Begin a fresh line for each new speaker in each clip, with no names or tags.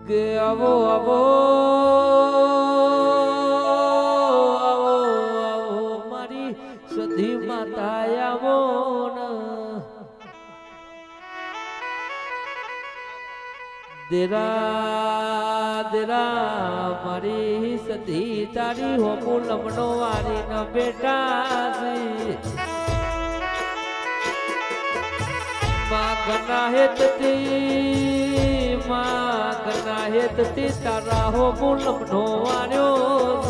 કે આવો આવો આવો આવો મારી સધી માતા આવો દેરા દેરા મારી સધી તારી હોમુ લમણો વારી ન બેટા માં ગના હેતતી તારા હોમુ લમણો વાર્યો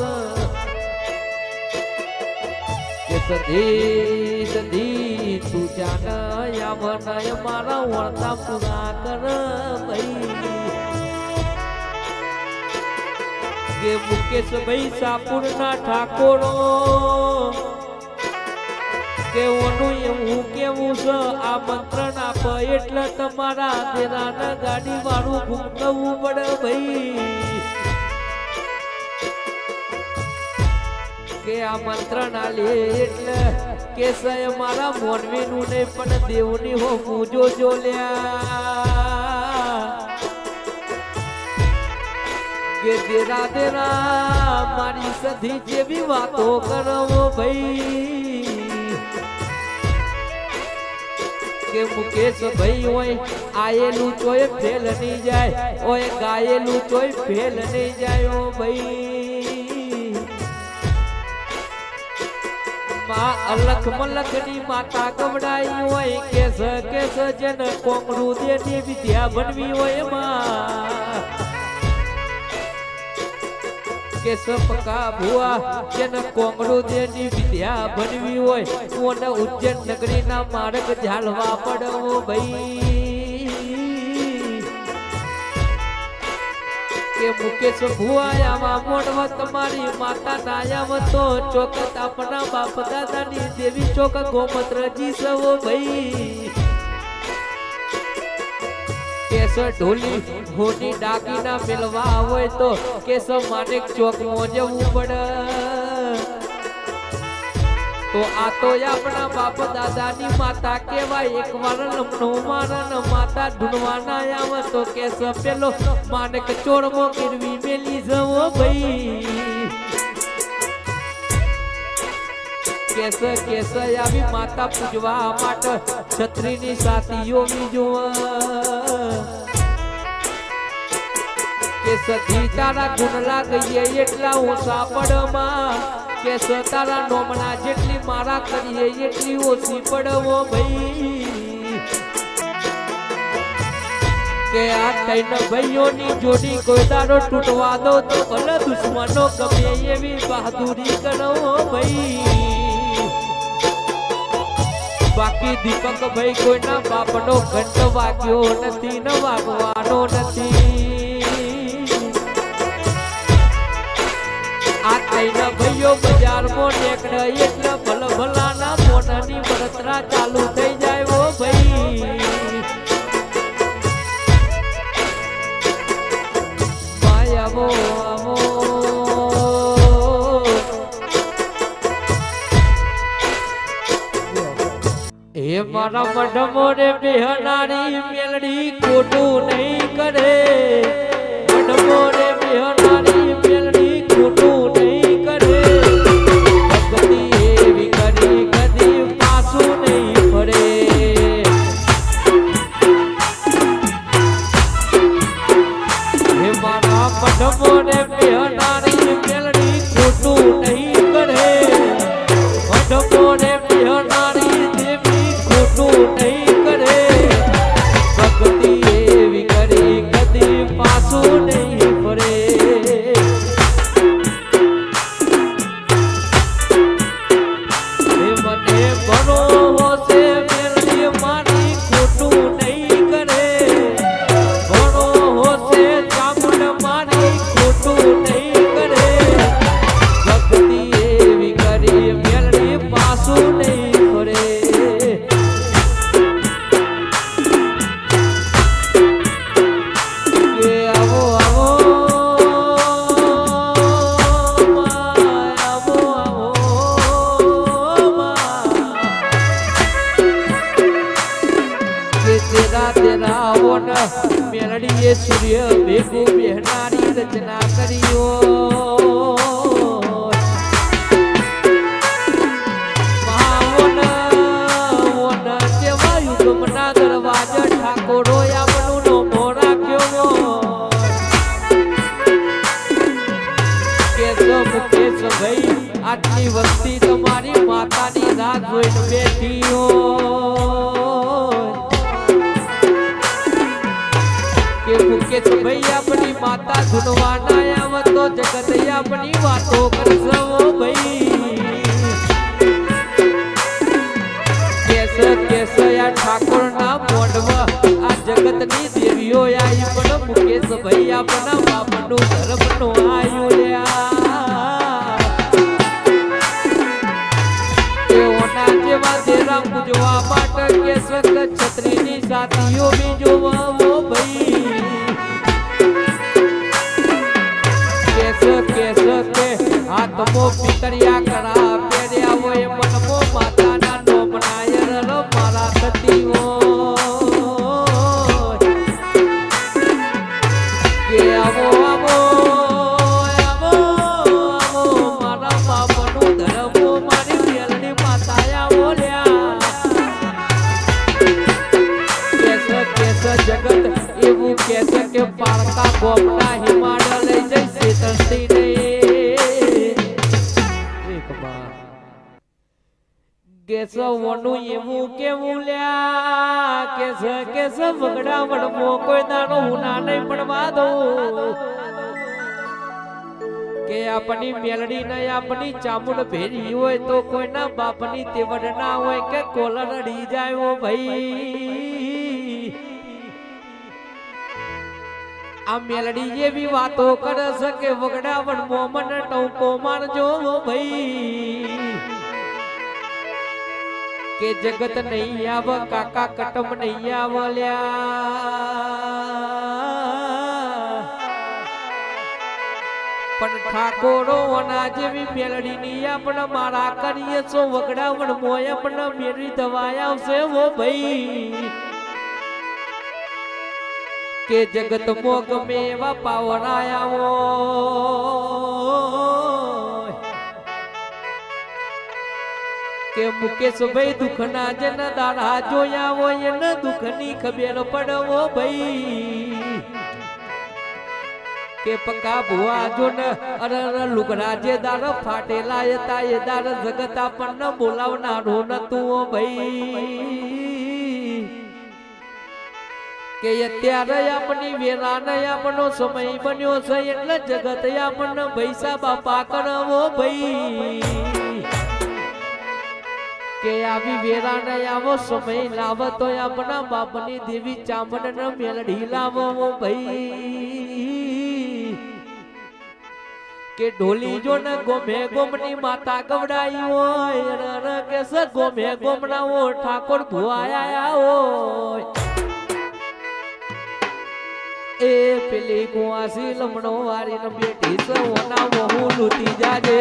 કે સધી સધી તું જાન યાવનય મારા વળતા પૂરા કર ભાઈ કે મુકેશ ભાઈ સાપુરના ઠાકોરો કે ઓનું એવું કેવું છે આ મંત્રણ આપ એટલે તમારા દેરાના ગાડી વાળું ઘૂમવું પડે ભાઈ કે આ મંત્રણ આલે એટલે કે સય મારા મોનવીનું ને પણ દેવની હો પૂજો જો લ્યા કે દેરા દેરા મારી સધી જેવી વાતો કરવો ભાઈ કે મુકેશ ભાઈ હોય આયેલું તોય ફેલ નહીં જાય ઓય ગાયેલું તોય ફેલ નહીં જાય ઓ ભાઈ માં અલખ મલખ ની માતા ગવડાઈ હોય કેસ જન કોંગડું દેની વિદ્યા બનવી હોય માં કે સપકા ભુઆ જન કોંગડું દેની વિદ્યા બનવી હોય કોને ઉજ્જૈન નગરી ના માર્ગ ઝાલવા પડવો ભાઈ કે મુકેશ ભુઆ આવા મોડવા તમારી માતા નાયાવ તો ચોકત આપણા બાપ દાદાની દેવી ચોક ગોમત્રજી સવો ભાઈ કેસ ઢોલી હોની ડાકીના મેલવા હોય તો કેસ માનેક ચોક માં જવું પડે તો આ તો આપણા બાપ દાદાની માતા કેવાય એક વાર લમણો મારા માતા ઢૂંઢવાના આવે તો કેસ પેલો માનેક ચોરમાં ગીરવી મેલી જવો ભાઈ કેસ આવી માતા પૂજવા માટે છત્રીની સાથીઓ જોવા કે સધી તારા ગુણ લાગીએ એટલા ઓછા પડમાં કે તારા નોમણા જેટલી મારા કરીએ એટલી ઓછી પડવો ભાઈ કે આ તૈન ભાઈઓની જોડી કોઈ દાડો તૂટવા દો તો ભલે દુશ્મનો ગમે એવી બહાદુરી કરો ભાઈ બાકી દીપક ભાઈ કોઈના બાપનો ઘંટ વાગ્યો નથી ન વાગવાનો નથી આ તૈના ભાઈઓ બજારમાં નેકડે એટલે ભલ ભલાના મોનાની બળતરા ચાલુ થઈ જાય ઓ ભાઈ માયાવો આવો એ મારા મઢમો રે બેહનારી મેલડી ખોટું નહીં કરે મઢમો રે બેહનારી મેલડી ખોટું નહીં કરે ભક્તિ એવી કરી કદી પાછું નહીં ફરે એ મારા મઢમો રે બેહનારી મેલડી ખોટું નહીં કરે મઢમો રે બેહનારી નહીં કરે ભક્તિ એવી કરી કદી પાછું નહીં ફરે મને ભરો હોશે મેલડી મારી ખોટું નહીં કરે ભરો હોશે ચામડ મારી ખોટું નહીં કરે ભક્તિ એવી કરી મેલડી પાછું નહીં ફરે તેરા તેરા ઓન મેલડી મેલડીએ સૂર્ય ભેગું બેહનારી રચના કર્યો દરવાજા ઠાકોરો આપણું નોમો રાખ્યો મુકેશ ભાઈ આટલી વસ્તી તમારી માતાની રાત જોઈને બેઠી કે મુકેશ ભાઈ આપણી માતા ધૂનવાના આવ તો જગત આપણી વાતો કરશો ભાઈ કેસયા ઠાકોર ના મોઢવા આ જગત ની દેવીઓ આઈ પણ મુકેશ ભાઈ આપણા બાપનું ધર્મનો આયુ તેઓના જેવા દેરા પૂજવા માટે કેસ છત્રીની સાથીઓ બી જોવો ભાઈ કેસ કે હાથમો પિતરિયા કરા પહેર્યા હોય મનમો માતાના મારા સતીઓ કે આવો આવો આવો આવો મારા બાપનું ધર્મો મારી મેલડી માતા બોલ્યા કેસ જગત એવું કેસ કે પારકા ગોમના હિમાડ લઈ જઈ શેતરતી કેસવનું એવું કેવું લ્યા કેસ વગડા વડમો કોઈ દાનો હુના નહીં પડવા દો કે આપણી મેલડી ને આપણી ચામુંડ ભેરી હોય તો કોઈના બાપની તેવડ ના હોય કે કોલર અડી જાય ભાઈ આ મેલડી જેવી વાતો કરે છે કે વગડા વડમો મને ટોકો મારજો ભાઈ કે જગત નહીં આવ કાકા કટમ નહીં આવલ્યા પણ ઠાકોરો ઓના જેવી મેલડી ની આપણે મારા કરીએ છો વગડાવણ મોય આપણે મેરી દવાય આવશે ઓ ભાઈ કે જગત મો ગમે એવા પાવરાયા કે મુકેશ ભાઈ દુખના જન દાડા જોયા હોય ને દુખની ખબર પડવો ભાઈ કે પકા ભુવા જો ને અરર લુગડા જે દાર ફાટેલા હતા એ દાર જગત આપણને બોલાવનારો નતું ભાઈ કે અત્યારે આપણી વેરાને આપણો સમય બન્યો છે એટલે જગત આપણને પૈસા બાપા કરવો ભાઈ કે આવી વેરાને આવો સમય લાવો તો આપણા બાપની દેવી ચામડને મેલડી લાવો ભાઈ કે ઢોલી જો ને ગોમે ગોમની માતા ગવડાઈ હોય કે સ ગોમે ગોમના ઓ ઠાકોર ભુવાયા હોય એ પેલી કુવાસી લમણો વારી ને બેટી સોના વહુ લૂટી જાજે